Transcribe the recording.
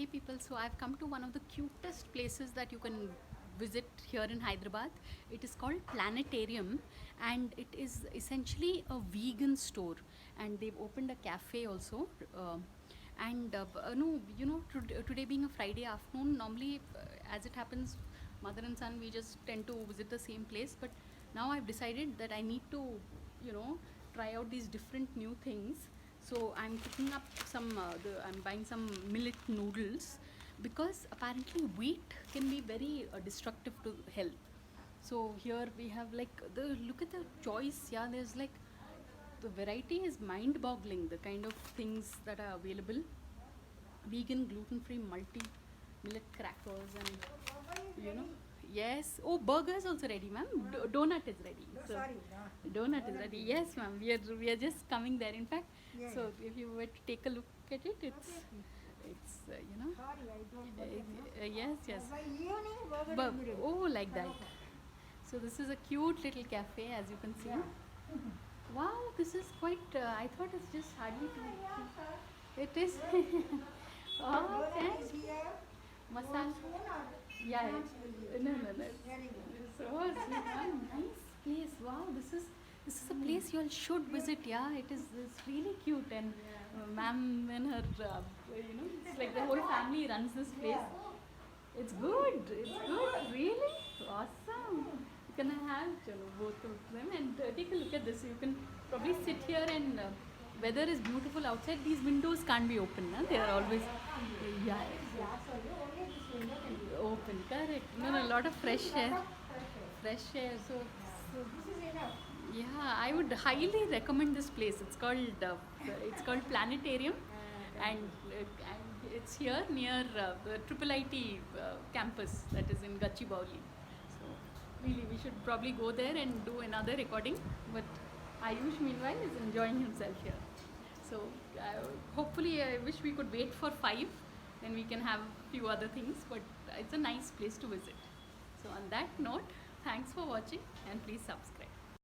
Hey people, so I've come to one of the cutest places that you can visit here in Hyderabad. It is called Planetarium, and it is essentially a vegan store, and they've opened a cafe also. And no, today being a Friday afternoon, normally as it happens, mother and son, we just tend to visit the same place. But now I've decided that I need to, you know, try out these different new things. So I'm cooking up I'm buying some millet noodles because apparently wheat can be very destructive to health. So here we have like the look at the choice. Yeah, there's like the variety is mind-boggling. The kind of things that are available: vegan, gluten-free, multi-millet crackers, and you know. Yes. Oh, burger is also ready, ma'am. Donut is ready. So, donut is ready. Yes, ma'am. We are just coming there. In fact, so if you were to take a look at it, it's yes, yes. But oh, like that. So this is a cute little cafe, as you can see. Wow, this is quite. I thought it's just hardly two. It is. Oh, thanks. Masala. Yeah. No, no, no. So sweet. Wow, nice place. Wow, this is a place you all should visit. Yeah, it's really cute, and ma'am and her, it's like the whole family runs this place. It's good. It's good. Really awesome. You can have both of them and take a look at this. You can probably sit here and weather is beautiful outside. These windows can't be open. They are always yeah open. Correct. No, no, a lot of fresh air. Fresh air. So yeah, I would highly recommend this place. It's called Planetarium, and it's here near the Triple IT campus that is in Gachibowli. So really, we should probably go there and do another recording. But Ayush, meanwhile, is enjoying himself here. So hopefully, I wish we could wait for 5, then we can have a few other things. But it's a nice place to visit. So on that note, thanks for watching and please subscribe.